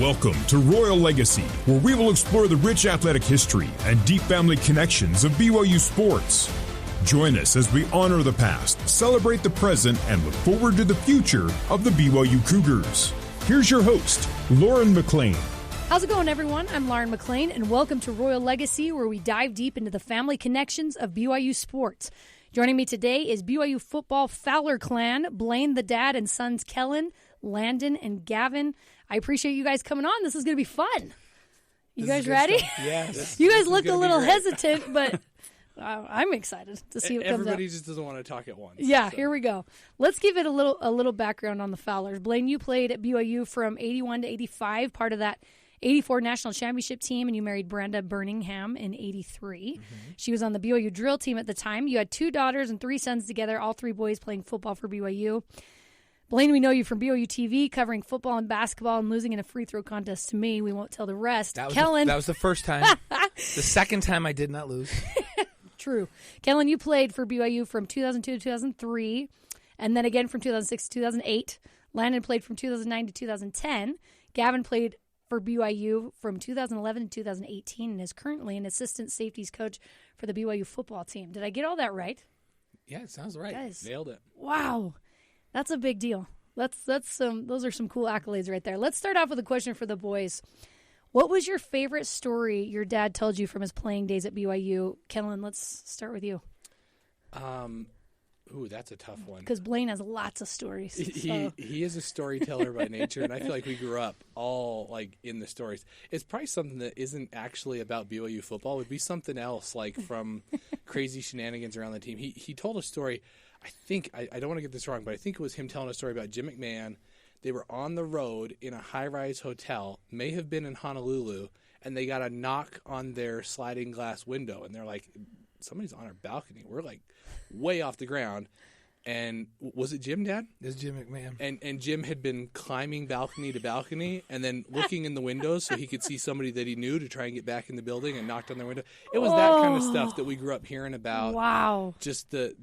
Welcome to Royal Legacy, where we will explore the rich athletic history and deep family connections of BYU sports. Join us as we honor the past, celebrate the present, and look forward to the future of the BYU Cougars. Here's your host, Lauren McClain. How's it going, everyone? I'm Lauren McClain, and welcome to Royal Legacy, where we dive deep into the family connections of BYU sports. Joining me today is BYU football Fowler clan, Blaine the dad and sons Kellen, Landon, and Gavin. I appreciate you guys coming on. This is going to be fun. You guys ready? Yes. You guys look a little hesitant, but I'm excited to see what comes up. Everybody just doesn't want to talk at once. Yeah, so. Here we go. Let's give it a little background on the Fowlers. Blaine, you played at BYU from 81 to 85, part of that 84 national championship team, and you married Brenda Birmingham in 83. Mm-hmm. She was on the BYU drill team at the time. You had 2 daughters and 3 sons together, all 3 boys playing football for BYU. Blaine, we know you from BYUtv, covering football and basketball and losing in a free throw contest to me. We won't tell the rest. Kellen. That was the first time. The second time I did not lose. True. Kellen, you played for BYU from 2002 to 2003, and then again from 2006 to 2008. Landon played from 2009 to 2010. Gavin played for BYU from 2011 to 2018 and is currently an assistant safeties coach for the BYU football team. Did I get all that right? Yeah, it sounds right. Guys, nailed it. Wow. That's a big deal. Those are some cool accolades right there. Let's start off with a question for the boys. What was your favorite story your dad told you from his playing days at BYU? Kellen, let's start with you. That's a tough one. Because Blaine has lots of stories. He is a storyteller by nature, and I feel like we grew up all in the stories. It's probably something that isn't actually about BYU football. It would be something else, like from crazy shenanigans around the team. He told a story. I think I don't want to get this wrong, but I think it was him telling a story about Jim McMahon. They were on the road in a high-rise hotel, may have been in Honolulu, and they got a knock on their sliding glass window, and they're like, somebody's on our balcony. We're way off the ground. And was it Jim, Dad? It was Jim McMahon. And Jim had been climbing balcony to balcony and then looking in the windows so he could see somebody that he knew to try and get back in the building, and knocked on their window. It was that kind of stuff that we grew up hearing about. Wow. Just the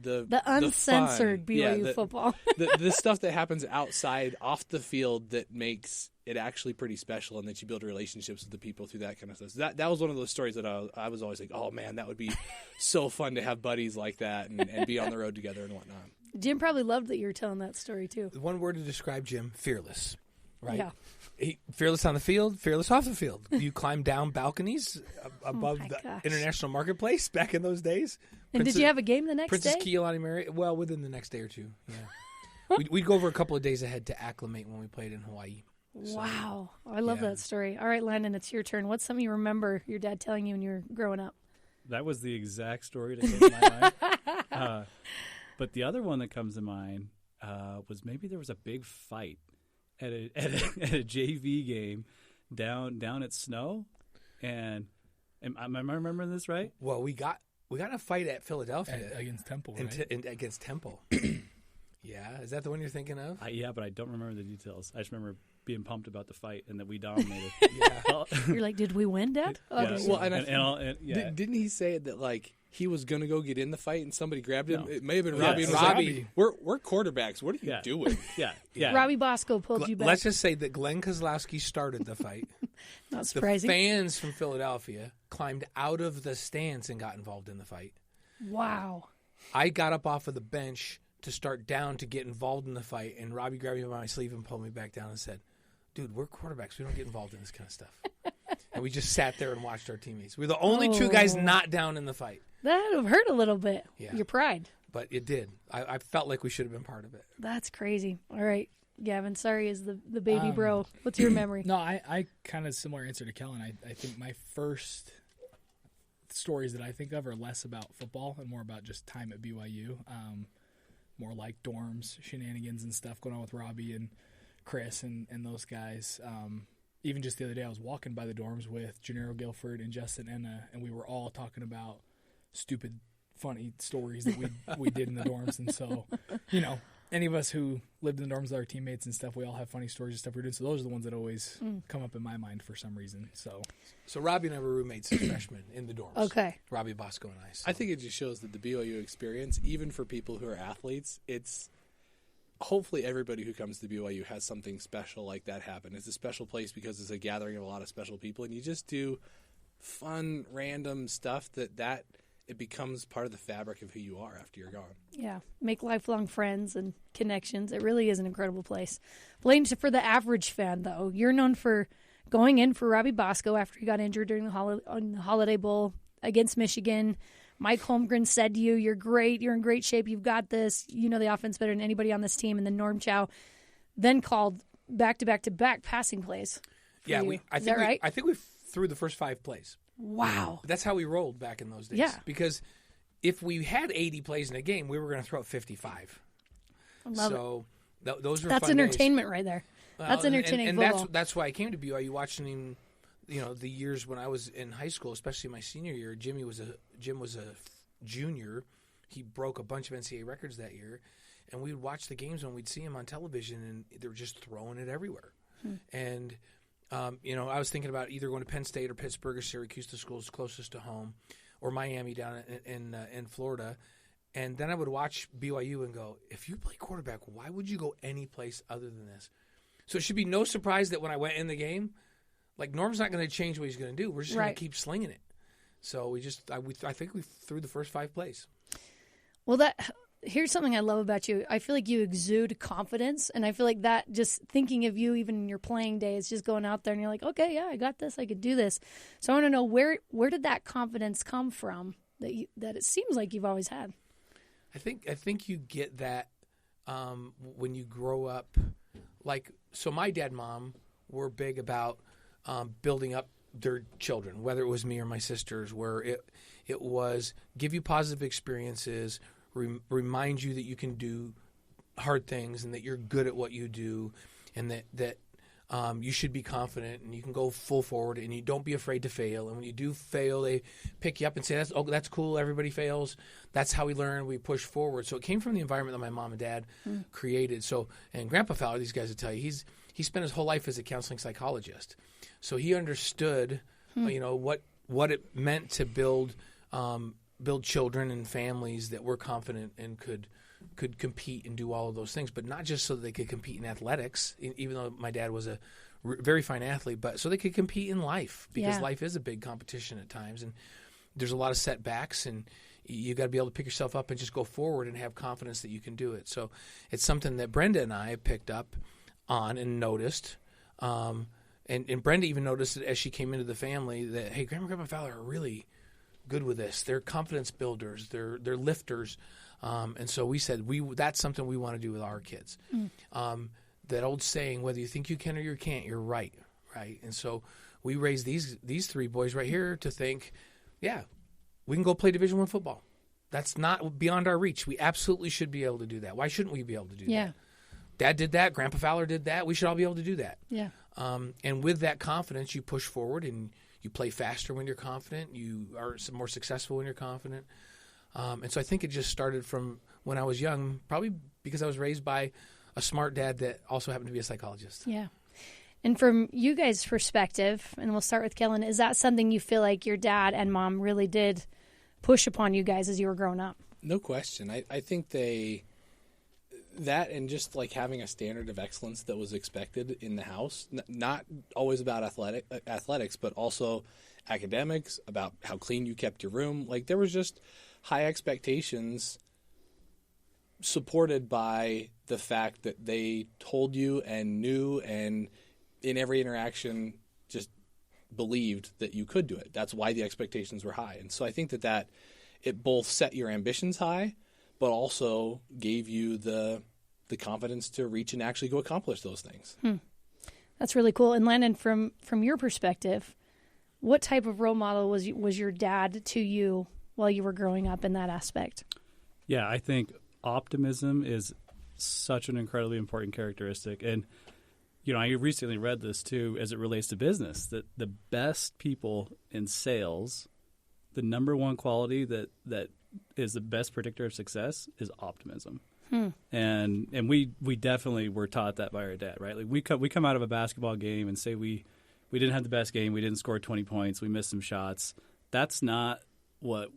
uncensored fun. BYU football. the stuff that happens outside, off the field, that makes it actually pretty special, and that you build relationships with the people through that kind of stuff. So that was one of those stories that I was always like, oh, man, that would be so fun to have buddies like that and be on the road together and whatnot. Jim probably loved that you were telling that story, too. The one word to describe Jim, fearless, right? Yeah. Fearless on the field, fearless off the field. You climb down balconies above the international marketplace back in those days. And did you have a game the next Princess day? Keelani Mary, well, within the next day or two, yeah. We'd go over a couple of days ahead to acclimate when we played in Hawaii. So, wow. I love that story. All right, Landon, it's your turn. What's something you remember your dad telling you when you were growing up? That was the exact story that came to my mind. But the other one that comes to mind was maybe there was a big fight at a JV game down at Snow, and am I remembering this right? Well, we got in a fight at Philadelphia against Temple, right? Against Temple. Yeah, is that the one you're thinking of? Yeah, but I don't remember the details. I just remember being pumped about the fight and that we dominated. Yeah, you're like, did we win, Dad? Okay. Yeah. Well, didn't he say that he was going to go get in the fight and somebody grabbed him? No. It may have been Robbie. Yes. Robbie. We're quarterbacks. What are you doing? Yeah. Robbie Bosco pulled you back. Let's just say that Glenn Kozlowski started the fight. Not surprising. The fans from Philadelphia climbed out of the stands and got involved in the fight. Wow. I got up off of the bench to start down to get involved in the fight, and Robbie grabbed me by my sleeve and pulled me back down and said, dude, we're quarterbacks. We don't get involved in this kind of stuff. And we just sat there and watched our teammates. We're the only 2 guys not down in the fight. That would have hurt a little bit. Yeah. Your pride. But it did. I felt like we should have been part of it. That's crazy. All right, Gavin, sorry is the baby bro. What's your memory? No, I kind of similar answer to Kellen. I think my first stories that I think of are less about football and more about just time at BYU. More like dorms, shenanigans and stuff going on with Robbie and Chris and those guys. Even just the other day, I was walking by the dorms with Gennaro Guilford and Justin Enna, and we were all talking about stupid, funny stories that we did in the dorms. And so, any of us who lived in the dorms with our teammates and stuff, we all have funny stories and stuff we're doing. So those are the ones that always come up in my mind for some reason. So Robbie and I were roommates as freshmen in the dorms. Okay. Robbie Bosco and I. So. I think it just shows that the BYU experience, even for people who are athletes, it's hopefully everybody who comes to BYU has something special like that happen. It's a special place because it's a gathering of a lot of special people, and you just do fun, random stuff that it becomes part of the fabric of who you are after you're gone. Yeah, make lifelong friends and connections. It really is an incredible place. Blaine, for the average fan, though, you're known for going in for Robbie Bosco after he got injured during the Holiday Bowl against Michigan. Mike Holmgren said to you, you're great, you're in great shape, you've got this, you know the offense better than anybody on this team. And then Norm Chow then called back-to-back passing plays. Yeah, I think we threw the first 5 plays. Wow. That's how we rolled back in those days. Yeah. Because if we had 80 plays in a game, we were going to throw out 55. I love it. Those were That's fun entertainment days. right there. That's entertaining and football. that's why I came to BYU, watching him. The years when I was in high school, especially my senior year. Jim was a junior. He broke a bunch of NCAA records that year, and we would watch the games when we'd see him on television, and they were just throwing it everywhere. And I was thinking about either going to Penn State or Pittsburgh or Syracuse, the schools closest to home, or Miami down in Florida. And then I would watch BYU and go, if you play quarterback, why would you go any place other than this? So it should be no surprise that when I went in the game, like Norm's not going to change what he's going to do. We're just going to keep slinging it. So I think we threw the first 5 plays. Well, here's something I love about you. I feel like you exude confidence, and I feel like that, just thinking of you even in your playing days, just going out there and you're like, okay, yeah, I got this, I could do this. So I want to know, where did that confidence come from that it seems like you've always had? I think you get that when you grow up. So my dad and mom were big about building up their children, whether it was me or my sisters, where it was give you positive experiences, remind you that you can do hard things and that you're good at what you do, and that you should be confident and you can go full forward and you don't be afraid to fail. And when you do fail, they pick you up and say, that's cool, everybody fails. That's how we learn, we push forward. So it came from the environment that my mom and dad created. So, and Grandpa Fowler, these guys will tell you, he spent his whole life as a counseling psychologist. So he understood, what it meant to build children and families that were confident and could compete and do all of those things, but not just so that they could compete in athletics, even though my dad was a very fine athlete, but so they could compete in life, because life is a big competition at times, and there's a lot of setbacks, and you got to be able to pick yourself up and just go forward and have confidence that you can do it. So it's something that Brenda and I have picked up on and noticed. And Brenda even noticed it as she came into the family that, hey, Grandma and Grandpa Fowler are really good with this. They're confidence builders. They're lifters. And so we said that's something we want to do with our kids. That old saying, whether you think you can or you can't, you're right. And so we raised these 3 boys right here to think, yeah, we can go play Division I football. That's not beyond our reach. We absolutely should be able to do that. Why shouldn't we be able to do that? Dad did that. Grandpa Fowler did that. We should all be able to do that. Yeah. And with that confidence, you push forward and you play faster when you're confident. You are more successful when you're confident. And so I think it just started from when I was young, probably because I was raised by a smart dad that also happened to be a psychologist. Yeah. And from you guys' perspective, and we'll start with Kellen, is that something you feel like your dad and mom really did push upon you guys as you were growing up? No question. I think that and just like having a standard of excellence that was expected in the house, not always about athletics, but also academics, about how clean you kept your room. Like there was just high expectations supported by the fact that they told you and knew and in every interaction just believed that you could do it. That's why the expectations were high. And so I think that it both set your ambitions high, but also gave you the confidence to reach and actually go accomplish those things. That's really cool. And Landon, from your perspective, what type of role model was your dad to you while you were growing up in that aspect? Yeah, I think optimism is such an incredibly important characteristic. And, I recently read this too as it relates to business, that the best people in sales, the number one quality that is the best predictor of success is optimism. And we definitely were taught that by our dad, right? Like we come out of a basketball game and say we didn't have the best game, we didn't score 20 points, we missed some shots. That's not what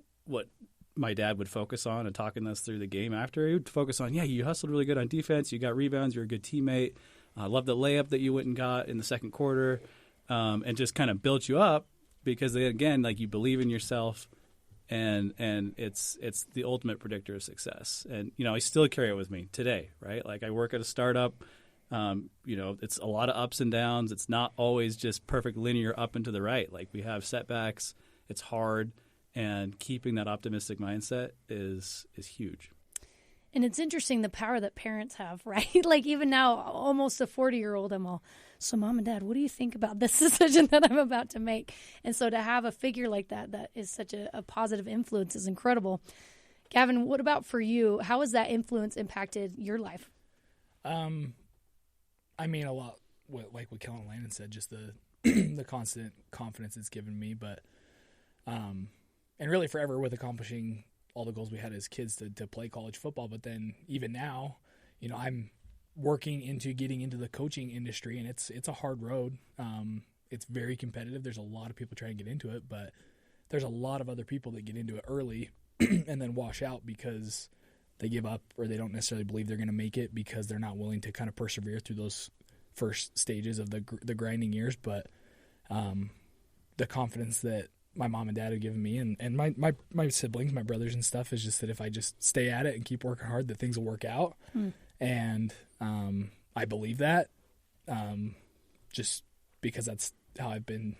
my dad would focus on and talking us through the game after. He would focus on, you hustled really good on defense. You got rebounds. You're a good teammate. I love the layup that you went and got in the second quarter, and just kind of built you up because, again, like you believe in yourself, and it's the ultimate predictor of success. And, I still carry it with me today, right? Like I work at a startup. It's a lot of ups and downs. It's not always just perfect linear up and to the right. Like we have setbacks. It's hard. And keeping that optimistic mindset is huge. And it's interesting the power that parents have, right? Like even now, almost a 40-year-old, I'm all, so Mom and Dad, what do you think about this decision that I'm about to make? And so to have a figure like that is such a positive influence is incredible. Gavin, what about for you? How has that influence impacted your life? I mean, a lot, like what Kellen and Landon said, just the the constant confidence it's given me, but and really forever with accomplishing all the goals we had as kids to play college football. But then even now, I'm working into getting into the coaching industry, and it's a hard road. It's very competitive. There's a lot of people trying to get into it, but there's a lot of other people that get into it early and then wash out because they give up or they don't necessarily believe they're going to make it because they're not willing to kind of persevere through those first stages of the grinding years. But the confidence that my mom and dad have given me and my siblings, my brothers and stuff is just that if I just stay at it and keep working hard, that things will work out. And I believe that just because that's how I've been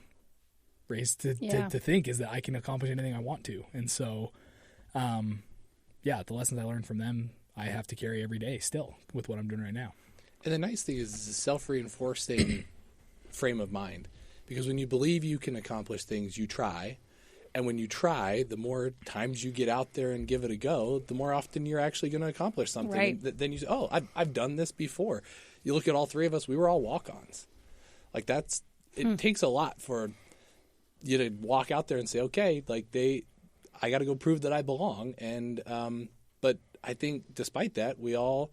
raised to think is that I can accomplish anything I want to. And so, the lessons I learned from them, I have to carry every day still with what I'm doing right now. And the nice thing is it's a self-reinforcing frame of mind. Because when you believe you can accomplish things, you try. And when you try, the more times you get out there and give it a go, the more often you're actually going to accomplish something. Right. And then you say, I've done this before. You look at all three of us, we were all walk-ons. Like it takes a lot for you to walk out there and say, okay, I got to go prove that I belong. And but I think despite that, we all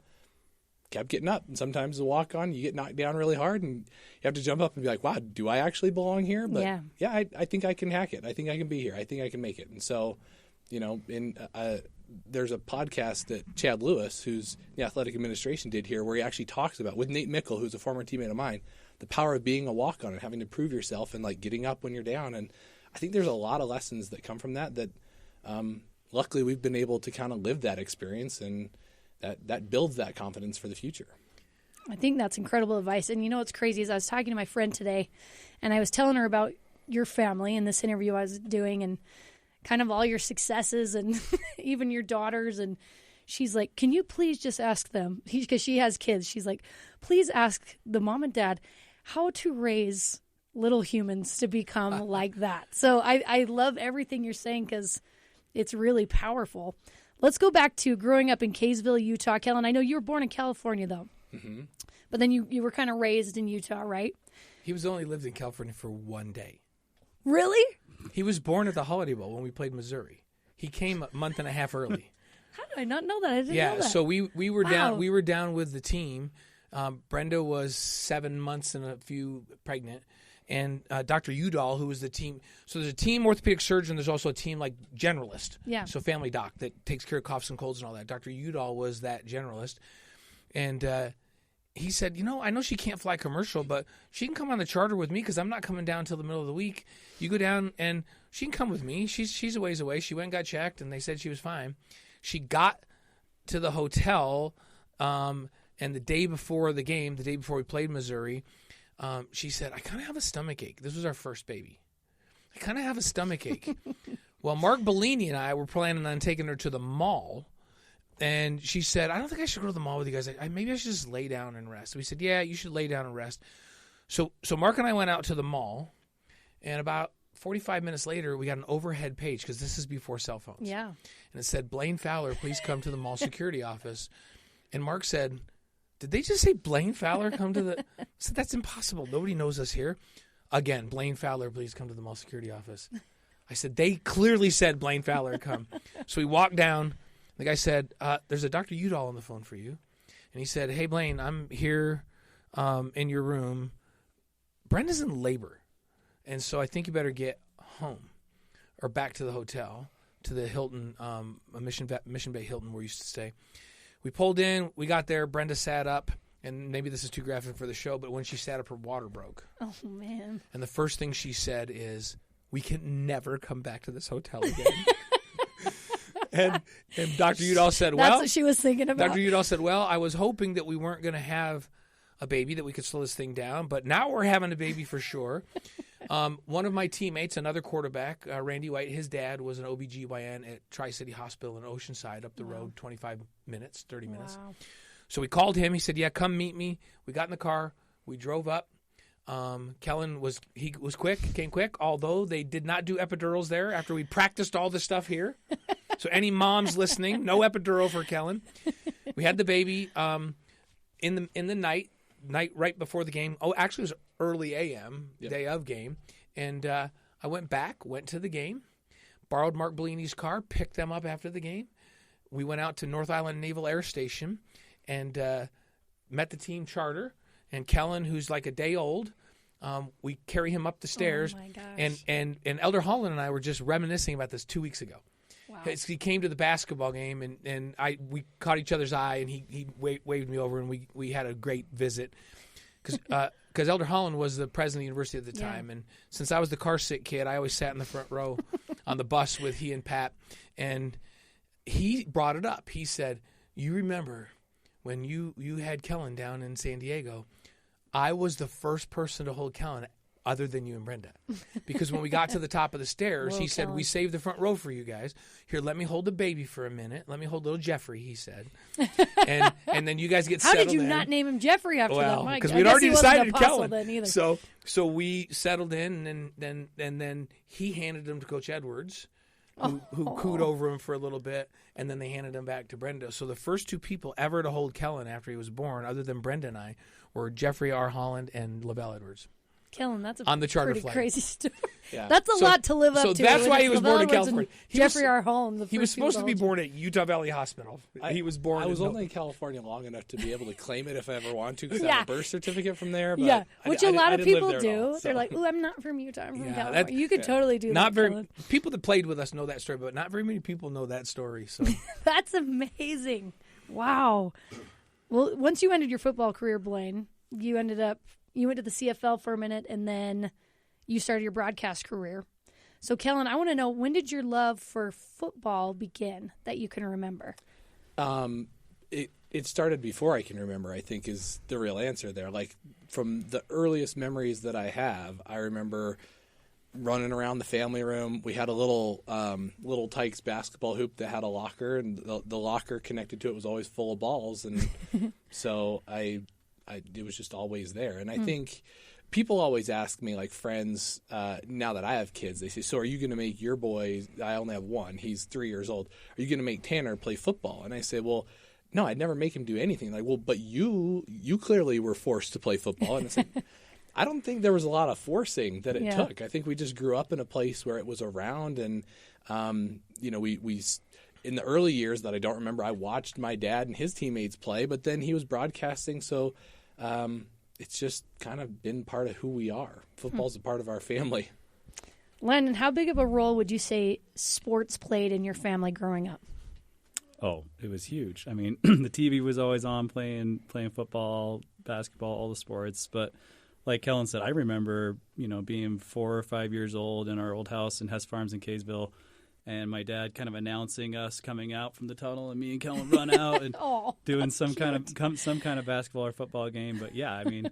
kept getting up. And sometimes the walk-on, you get knocked down really hard, and you have to jump up and be like, wow, do I actually belong here? But I think I can hack it. I think I can be here. I think I can make it. And so, there's a podcast that Chad Lewis, who's the athletic administration, did here where he actually talks about, with Nate Mickle, who's a former teammate of mine, the power of being a walk-on and having to prove yourself and getting up when you're down. And I think there's a lot of lessons that come from that luckily we've been able to kind of live that experience, and that builds that confidence for the future. I think that's incredible advice. And what's crazy is I was talking to my friend today, and I was telling her about your family in this interview I was doing and kind of all your successes and even your daughters. And she's like, can you please just ask them, because she has kids, she's like, please ask the mom and dad how to raise little humans to become like that. So I love everything you're saying because it's really powerful. Let's go back to growing up in Kaysville, Utah. Kellen, I know you were born in California, though. Mm-hmm. But then you were kind of raised in Utah, right? He was only lived in California for one day. Really? He was born at the Holiday Bowl when we played Missouri. He came a month and a half early. How did I not know that? I didn't know that. Yeah, so we were down. We were down with the team. Brenda was 7 months and a few pregnant. And Dr. Udall, who was the team. So there's a team orthopedic surgeon. There's also a team generalist. Yeah. So family doc that takes care of coughs and colds and all that. Dr. Udall was that generalist. And he said, I know she can't fly commercial, but she can come on the charter with me because I'm not coming down until the middle of the week. You go down and she can come with me. She's a ways away. She went and got checked, and they said she was fine. She got to the hotel, and the day before the game, the day before we played Missouri, she said, I kind of have a stomach ache. This was our first baby. I kind of have a stomach ache. Well, Mark Bellini and I were planning on taking her to the mall. And she said, I don't think I should go to the mall with you guys. Maybe I should just lay down and rest. We said, yeah, you should lay down and rest. So Mark and I went out to the mall. And about 45 minutes later, we got an overhead page because this is before cell phones. Yeah. And it said, Blaine Fowler, please come to the mall security office. And Mark said, did they just say Blaine Fowler come to the... I said, that's impossible. Nobody knows us here. Again, Blaine Fowler, please come to the mall security office. I said, they clearly said Blaine Fowler come. So we walked down. The guy said, there's a Dr. Udall on the phone for you. And he said, hey, Blaine, I'm here in your room. Brenda's in labor. And so I think you better get home or back to the hotel to the Hilton, Mission Bay Hilton where we used to stay. We pulled in. We got there. Brenda sat up. And maybe this is too graphic for the show, but when she sat up, her water broke. Oh, man. And the first thing she said is, "We can never come back to this hotel again." and Dr. Udall said, "Well," that's what she was thinking about. Dr. Udall said, "Well, I was hoping that we weren't going to have a baby, that we could slow this thing down, but now we're having a baby for sure." One of my teammates, another quarterback, Randy White, his dad was an OBGYN at Tri-City Hospital in Oceanside, up the road, 25 minutes, 30 minutes. Wow. So we called him. He said, "Yeah, come meet me." We got in the car. We drove up. Kellen was quick, came quick, although they did not do epidurals there after we practiced all this stuff here. So any moms listening, no epidural for Kellen. We had the baby in the night right before the game. Oh, actually, it was early a.m., day of game. And I went to the game, borrowed Mark Bellini's car, picked them up after the game. We went out to North Island Naval Air Station and met the team charter. And Kellen, who's like a day old, we carry him up the stairs. Oh, my gosh. And Elder Holland and I were just reminiscing about this 2 weeks ago. Wow. He came to the basketball game, and we caught each other's eye, and he waved me over, and we had a great visit. Because Elder Holland was the president of the university at the time, and since I was the car sick kid, I always sat in the front row on the bus with he and Pat, and he brought it up. He said, "You remember when you had Kellen down in San Diego, I was the first person to hold Kellen other than you and Brenda. Because when we got to the top of the stairs, he said, we saved the front row for you guys. Here, let me hold the baby for a minute. Let me hold little Jeffrey," he said. And then you guys get How settled did you in. not name him Jeffrey after that, Mike? Because we'd already decided Kellen. Then either. So we settled in, and then he handed him to Coach Edwards, who cooed over him for a little bit, and then they handed him back to Brenda. So the first two people ever to hold Kellen after he was born, other than Brenda and I, were Jeffrey R. Holland and LaBelle Edwards. Kellen, that's a on the charter pretty flight. Crazy story. Yeah. That's a lot to live up to. So that's why he was born in LaBelle Edwards California. and Jeffrey R. Holland. He was supposed to be born at Utah Valley Hospital. He was born. I was in only in California long enough to be able to claim it if I ever want to, because I have a birth certificate from there. But which a lot of people do. All, so. They're like, "Ooh, I'm not from Utah. I'm from California." You could totally do not that. Very people that played with us know that story, but not very many people know that story. So that's amazing. Wow. Well, once you ended your football career, Blaine, you went to the CFL for a minute, and then you started your broadcast career. So, Kellen, I want to know, when did your love for football begin that you can remember? It started before I can remember, I think, is the real answer there. Like, from the earliest memories that I have, I remember running around the family room. We had a little Tykes basketball hoop that had a locker, and the locker connected to it was always full of balls. And so it was just always there. And I think people always ask me, like friends, now that I have kids, they say, "So are you going to make your boy," I only have one, he's 3 years old, "Are you going to make Tanner play football?" And I say, "Well, no, I'd never make him do anything." Like, "Well, but you clearly were forced to play football." And it's like, I don't think there was a lot of forcing that it took. I think we just grew up in a place where it was around. And, we in the early years that I don't remember, I watched my dad and his teammates play, but then he was broadcasting. So, it's just kind of been part of who we are. Football's a part of our family. Landon, how big of a role would you say sports played in your family growing up? Oh, it was huge. I mean, the TV was always on playing football, basketball, all the sports. But like Kellen said, I remember, being 4 or 5 years old in our old house in Hess Farms in Kaysville, and my dad kind of announcing us coming out from the tunnel, and me and Kellen run out and doing some kind of basketball or football game. But yeah, I mean,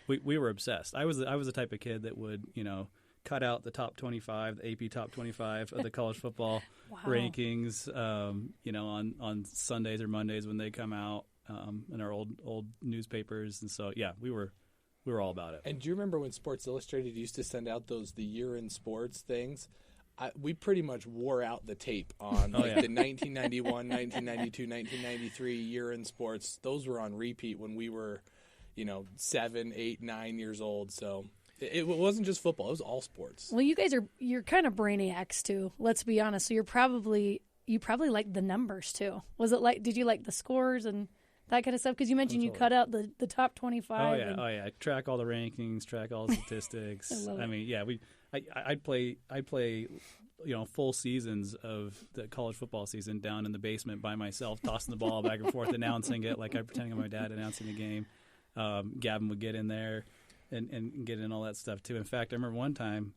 we were obsessed. I was the type of kid that would cut out the top 25, the AP top 25 of the college football rankings, on Sundays or Mondays when they come out in our old newspapers. And so yeah, we were all about it. And do you remember when Sports Illustrated used to send out the year in sports things? We pretty much wore out the tape on the 1991, 1992, 1993 year in sports. Those were on repeat when we were, 7, 8, 9 years old. So it wasn't just football; it was all sports. Well, you're kind of brainiacs too. Let's be honest. So you probably like the numbers too. Was it like? Did you like the scores and that kind of stuff? Because you mentioned you cut out the top 25. Oh yeah. Track all the rankings, track all the statistics. I mean, yeah, I'd play full seasons of the college football season down in the basement by myself, tossing the ball back and forth, announcing it like I'm pretending I'm my dad announcing the game. Gavin would get in there and get in all that stuff too. In fact, I remember one time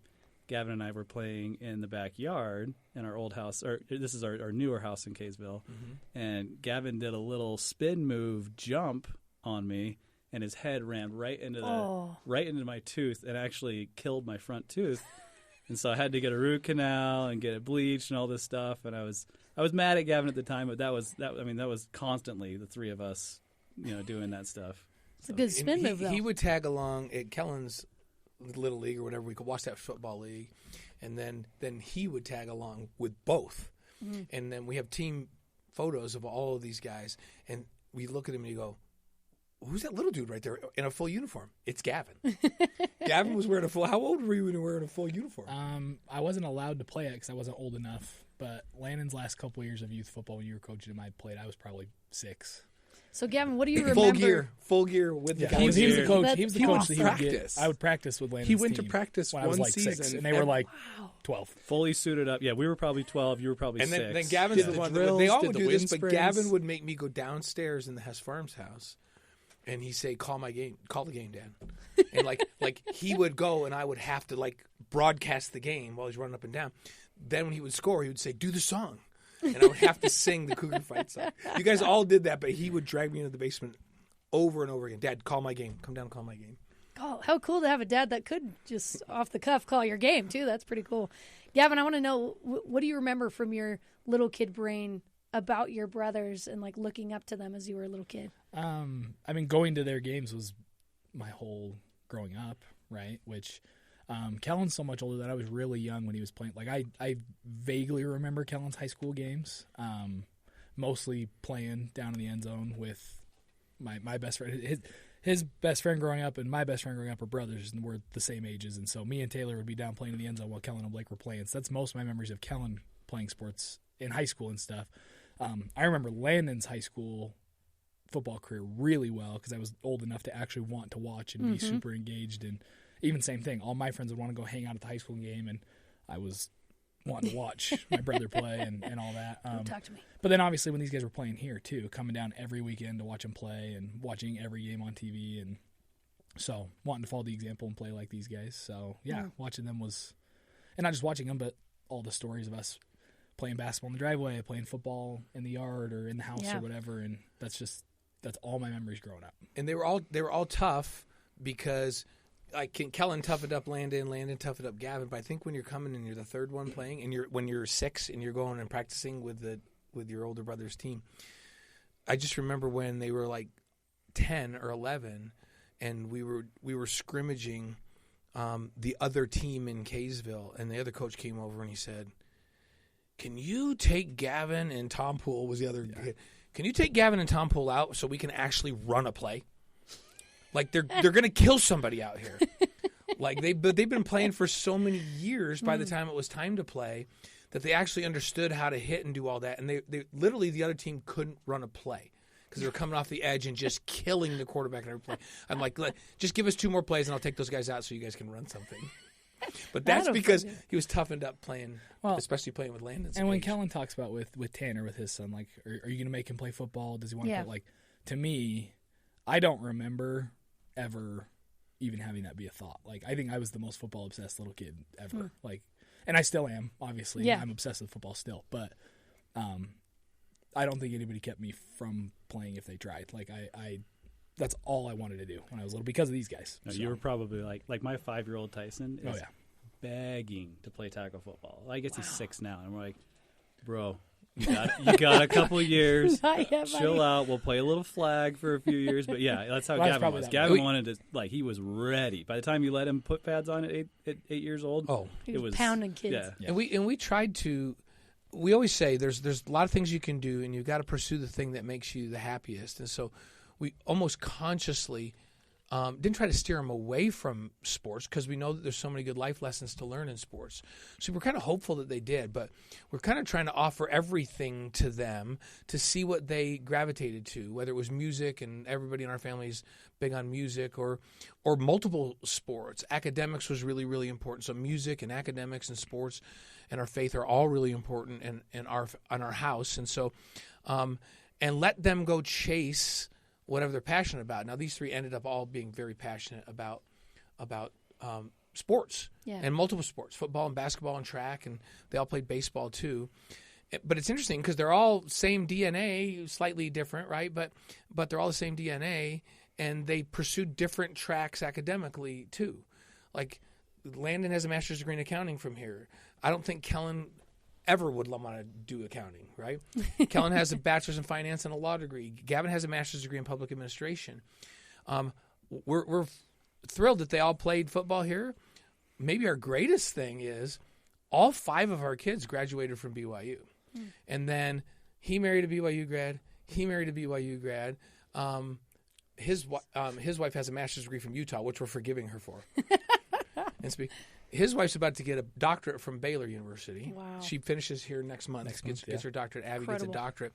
Gavin and I were playing in the backyard in our old house, or this is our newer house in Kaysville, and Gavin did a little spin move jump on me, and his head ran right into my tooth and actually killed my front tooth. And so I had to get a root canal and get it bleached and all this stuff. And I was mad at Gavin at the time, but that was constantly the three of us, doing that stuff. It's a good spin move, though. He would tag along at Kellen's little league or whatever. We could watch that football league, and then he would tag along with both. And then we have team photos of all of these guys, and we look at him and you go, "Who's that little dude right there in a full uniform?" It's Gavin. Gavin was wearing a full. How old were you when you were wearing a full uniform? I wasn't allowed to play it because I wasn't old enough. But Landon's last couple of years of youth football, when you were coaching him, I played. I was probably 6. So, Gavin, what do you remember? Full gear with the guys. He was the coach. He was the He coach would that he would get. I would practice with Landon's He went to team practice when I was one like 6, season, and they were like 12. Fully suited up. Yeah, we were probably 12. You were probably 6. And then Gavin's the one. drills, They all did would the do this, wind but sprints. Gavin would make me go downstairs in the Hess Farms house, and he'd say, "Call my game. Call the game, Dan." And like he would go, and I would have to broadcast the game while he's running up and down. Then when he would score, he would say, "Do the song." And I would have to sing the Cougar Fight song. You guys all did that, but he would drag me into the basement over and over again. "Dad, call my game. Come down and call my game." Oh, how cool to have a dad that could just off the cuff call your game, too. That's pretty cool. Gavin, I want to know, what do you remember from your little kid brain about your brothers and, looking up to them as you were a little kid? Going to their games was my whole growing up, right? Which Kellen's so much older that I was really young when he was playing. I vaguely remember Kellen's high school games, mostly playing down in the end zone with my best friend. His best friend growing up and my best friend growing up were brothers, and we're the same ages. And so me and Taylor would be down playing in the end zone while Kellen and Blake were playing. So that's most of my memories of Kellen playing sports in high school and stuff. I remember Landon's high school football career really well because I was old enough to actually want to watch and be super engaged. And even same thing, all my friends would want to go hang out at the high school game, and I was wanting to watch my brother play and all that. Don't talk to me. But then obviously when these guys were playing here too, coming down every weekend to watch them play and watching every game on TV, and so wanting to follow the example and play like these guys. So watching them was, and not just watching them, but all the stories of us playing basketball in the driveway, playing football in the yard or in the house or whatever, and that's all my memories growing up. And they were all tough because Kellen toughened up Landon toughened up Gavin. But I think when you're coming and you're the third one playing, and when you're 6 and you're going and practicing with your older brother's team, I just remember when they were 10 or 11, and we were scrimmaging the other team in Kaysville, and the other coach came over and he said, "Can you take Gavin and Tom Poole?" Was the other? Yeah. "Can you take Gavin and Tom Poole out so we can actually run a play? They're going to kill somebody out here." They've been playing for so many years. By the time it was time to play, that they actually understood how to hit and do all that, and they literally the other team couldn't run a play because they were coming off the edge and just killing the quarterback in every play. I'm like, just give us 2 more plays and I'll take those guys out so you guys can run something. But that's because he was toughened up playing, especially playing with Landon. And when Kellen talks about with Tanner, with his son, are you going to make him play football? Does he want to play? To me, I don't remember ever even having that be a thought. I think I was the most football obsessed little kid ever. And I still am, obviously. Yeah. I'm obsessed with football still. But I don't think anybody kept me from playing if they tried. I that's all I wanted to do when I was little because of these guys. No, you were probably like my 5-year-old Tyson is begging to play tackle football. I guess he's 6 now, and we're like, "Bro, you got a couple of years. Chill out. We'll play a little flag for a few years." But yeah, that's how Gavin was. Gavin wanted to he was ready. By the time you let him put pads on at 8 years old, he was pounding kids. Yeah. And we tried to. We always say there's a lot of things you can do, and you've got to pursue the thing that makes you the happiest. And so we almost consciously didn't try to steer them away from sports because we know that there's so many good life lessons to learn in sports. So we're kind of hopeful that they did, but we're kind of trying to offer everything to them to see what they gravitated to, whether it was music, and everybody in our family is big on music, or multiple sports. Academics was really, really important. So music and academics and sports and our faith are all really important in our house. And so, and let them go chase whatever they're passionate about. Now, these three ended up all being very passionate about sports and multiple sports, football and basketball and track, and they all played baseball too. But it's interesting because they're all same DNA, slightly different, right? But they're all the same DNA, and they pursued different tracks academically too. Like Landon has a master's degree in accounting from here. I don't think Kellen ever would want to do accounting, right? Kellen has a bachelor's in finance and a law degree. Gavin has a master's degree in public administration. We're thrilled that they all played football here. Maybe our greatest thing is all 5 of our kids graduated from BYU. And then he married a BYU grad. He married a BYU grad. His wife has a master's degree from Utah, which we're forgiving her for. His wife's about to get a doctorate from Baylor University. Wow. She finishes here next month. Gets her doctorate. Abby gets a doctorate.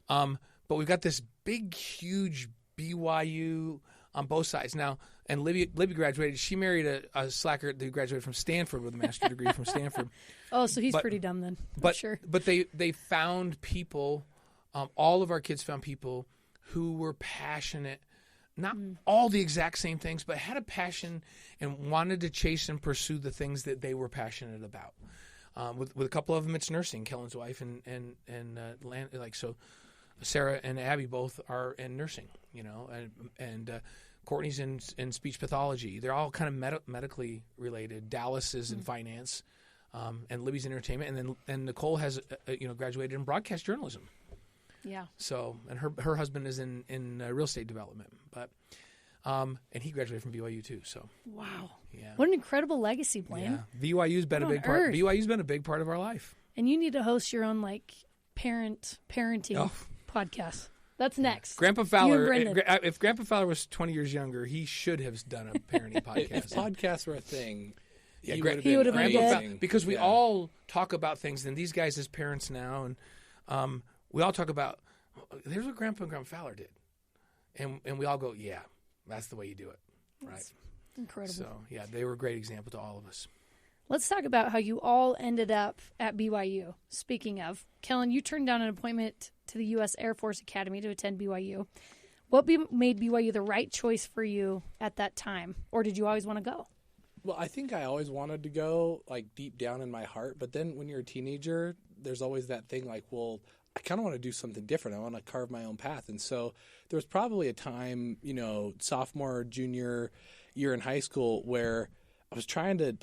But we've got this big, huge BYU on both sides. Now, and Libby graduated. She married a slacker who graduated from Stanford with a master's degree from Stanford. Oh, so he's pretty dumb then. Sure. But they found people, all of our kids found people who were passionate, not all the exact same things, but had a passion and wanted to chase and pursue the things that they were passionate about. With a couple of them, it's nursing. Kellen's wife and Landon, so Sarah and Abby both are in nursing, and Courtney's in speech pathology. They're all kind of medically related. Dallas is in finance, and Libby's in entertainment, and Nicole has graduated in broadcast journalism. Yeah. So, and her husband is in real estate development, but and he graduated from BYU too. So. Wow. Yeah. What an incredible legacy, Blaine. Yeah. BYU's been a big part. BYU's been a big part of our life. And you need to host your own parenting podcast. That's next. Grandpa Fowler. If Grandpa Fowler was 20 years younger, he should have done a parenting podcast. If podcasts were a thing. Yeah, he would have been good. Because we all talk about things, and these guys as parents now, and we all talk about, here's what Grandpa and Grandpa Fowler did. And we all go, yeah, that's the way you do it. Right. That's incredible. So, yeah, they were a great example to all of us. Let's talk about how you all ended up at BYU. Speaking of, Kellen, you turned down an appointment to the U.S. Air Force Academy to attend BYU. What made BYU the right choice for you at that time? Or did you always want to go? Well, I think I always wanted to go, deep down in my heart. But then when you're a teenager, there's always that thing I kind of want to do something different. I want to carve my own path. And so there was probably a time, sophomore, junior year in high school where I was trying to,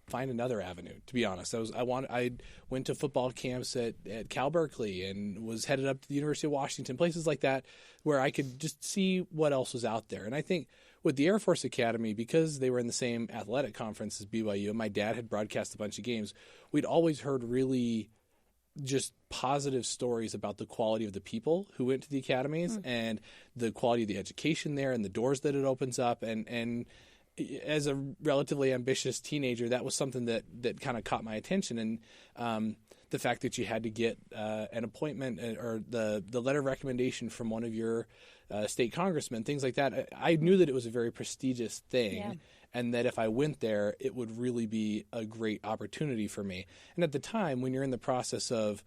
find another avenue, to be honest. I went to football camps at Cal Berkeley and was headed up to the University of Washington, places like that where I could just see what else was out there. And I think with the Air Force Academy, because they were in the same athletic conference as BYU, and my dad had broadcast a bunch of games, we'd always heard really just positive stories about the quality of the people who went to the academies and the quality of the education there and the doors that it opens up. And as a relatively ambitious teenager, that was something that kind of caught my attention. And the fact that you had to get an appointment or the letter of recommendation from one of your state congressmen, things like that. I knew that it was a very prestigious thing, and that if I went there, it would really be a great opportunity for me. And at the time, when you're in the process of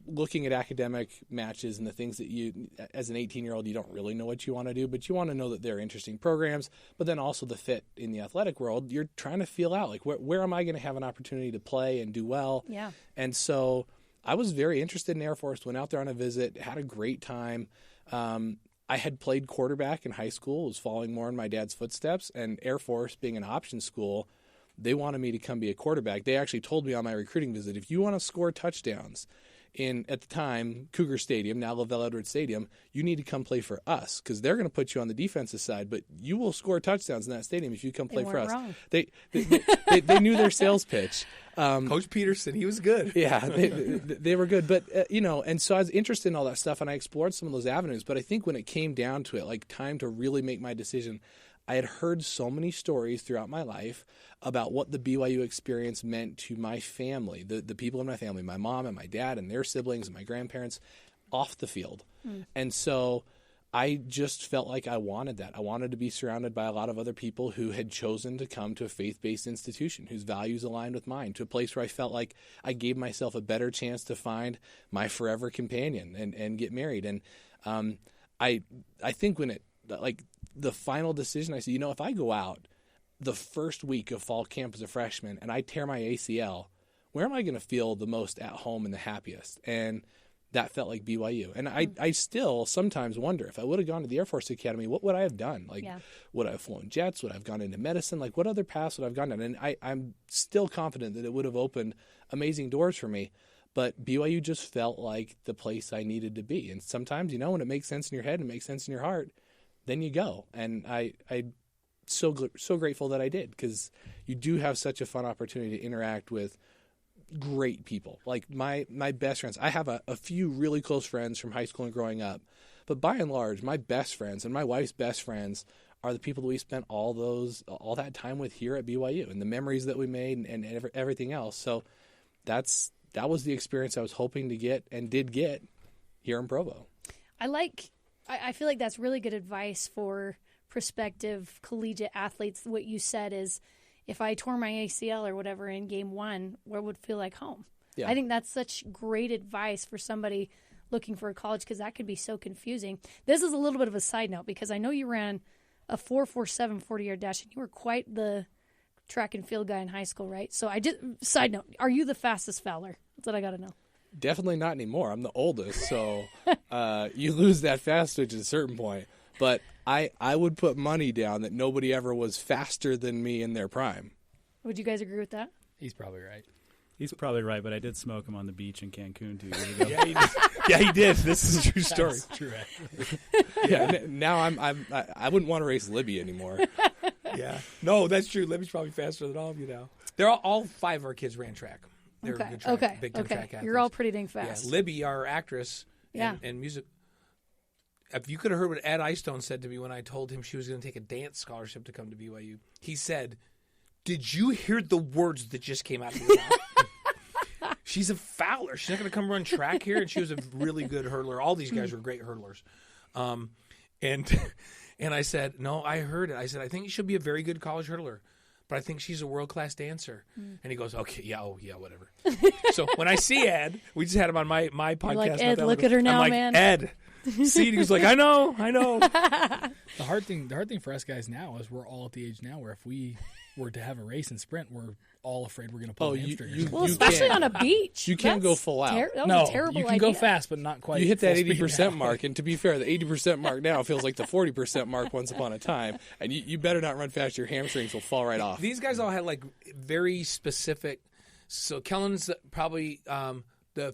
looking at academic matches and the things that you, as an 18-year-old, you don't really know what you want to do, but you want to know that they're interesting programs, but then also the fit in the athletic world, you're trying to feel out, where am I going to have an opportunity to play and do well? Yeah. And so I was very interested in Air Force, went out there on a visit, had a great time. I had played quarterback in high school, was following more in my dad's footsteps, and Air Force, being an option school, they wanted me to come be a quarterback. They actually told me on my recruiting visit, if you want to score touchdowns in, at the time, Cougar Stadium, now Lavelle Edwards Stadium, you need to come play for us because they're going to put you on the defensive side, but you will score touchdowns in that stadium if you come play for us. Wrong. They knew their sales pitch. Coach Peterson, he was good. Yeah, they were good. But, and so I was interested in all that stuff, and I explored some of those avenues. But I think when it came down to it, time to really make my decision, I had heard so many stories throughout my life about what the BYU experience meant to my family, the people in my family, my mom and my dad and their siblings and my grandparents off the field. And so I just felt like I wanted that. I wanted to be surrounded by a lot of other people who had chosen to come to a faith-based institution, whose values aligned with mine, to a place where I felt like I gave myself a better chance to find my forever companion and get married. And I think when it, like the final decision, I said, if I go out the first week of fall camp as a freshman and I tear my ACL, where am I going to feel the most at home and the happiest? And that felt like BYU. And I still sometimes wonder, if I would have gone to the Air Force Academy, what would I have done? Like, would I have flown jets? Would I have gone into medicine? Like, what other paths would I have gone down? And I'm still confident that it would have opened amazing doors for me. But BYU just felt like the place I needed to be. And sometimes, when it makes sense in your head and it makes sense in your heart, then you go. And I'm so grateful that I did, because you do have such a fun opportunity to interact with great people. Like my best friends. I have a few really close friends from high school and growing up, but by and large, my best friends and my wife's best friends are the people that we spent all that time with here at BYU, and the memories that we made and everything else. So that was the experience I was hoping to get and did get here in Provo. I feel like that's really good advice for prospective collegiate athletes. What you said is, if I tore my ACL or whatever in game 1, where would feel like home? Yeah. I think that's such great advice for somebody looking for a college, because that could be so confusing. This is a little bit of a side note, because I know you ran a 4.47 40-yard dash, and you were quite the track and field guy in high school, right? So side note, are you the fastest Fowler? That's what I got to know. Definitely not anymore. I'm the oldest, so you lose that fast switch at a certain point. But I would put money down that nobody ever was faster than me in their prime. Would you guys agree with that? He's probably right. He's probably right, but I did smoke him on the beach in Cancun 2 years ago. Yeah, he did. This is a true story. That's true, actually. Yeah. Now I wouldn't want to race Libby anymore. Yeah. No, that's true. Libby's probably faster than all of you now. They're all 5 of our kids ran track. They're good track, big time track athletes. You're all pretty dang fast. Yeah. Libby, our actress and music. If you could have heard what Ed Eyestone said to me when I told him she was going to take a dance scholarship to come to BYU, he said, "Did you hear the words that just came out of your mouth? She's a Fowler. She's not going to come run track here." And she was a really good hurdler. All these guys were great hurdlers. And I said, "No, I heard it." I said, "I think she'll be a very good college hurdler, but I think she's a world-class dancer." And he goes, "Okay, yeah, whatever." So when I see Ed, we just had him on my podcast. You're like, Ed, look at her now, I'm like, man. Ed. See, he was like, I know. The hard thing for us guys now is we're all at the age now where if we were to have a race and sprint, we're all afraid we're going to pull a hamstring. Well, especially on a beach. You can't go full out. That was a terrible you can idea. go fast, but not quite. You hit that 80% mark, and to be fair, the 80% mark now feels like the 40% mark once upon a time. And you better not run fast; your hamstrings will fall right off. These guys all had like very specific. So Kellen's probably the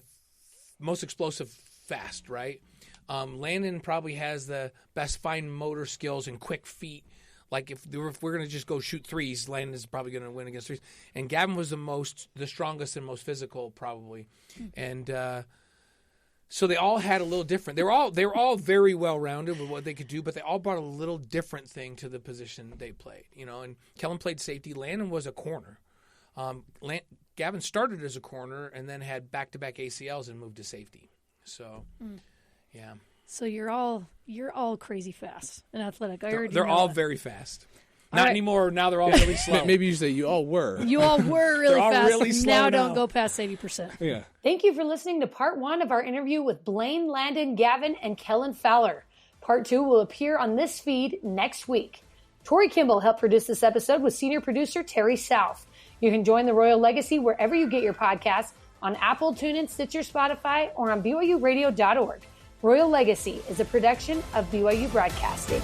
most explosive fast, right? Landon probably has the best fine motor skills and quick feet. Like if we're going to just go shoot threes, Landon is probably going to win against threes. And Gavin was the strongest and most physical probably. And so they all had a little different. They were all very well rounded with what they could do, but they all brought a little different thing to the position they played. And Kellen played safety. Landon was a corner. Gavin started as a corner and then had back-to-back ACLs and moved to safety. So. Yeah. So you're all crazy fast and athletic. They're all very fast. Not anymore. Now they're all really slow. Maybe you say you all were. You all were really all fast. Really slow now don't go past 80%. Yeah. Thank you for listening to part 1 of our interview with Blaine, Landon, Gavin, and Kellen Fowler. Part 2 will appear on this feed next week. Tori Kimball helped produce this episode with senior producer Terry South. You can join the Royal Legacy wherever you get your podcasts, on Apple, TuneIn, Stitcher, Spotify, or on BYURadio.org. Royal Legacy is a production of BYU Broadcasting.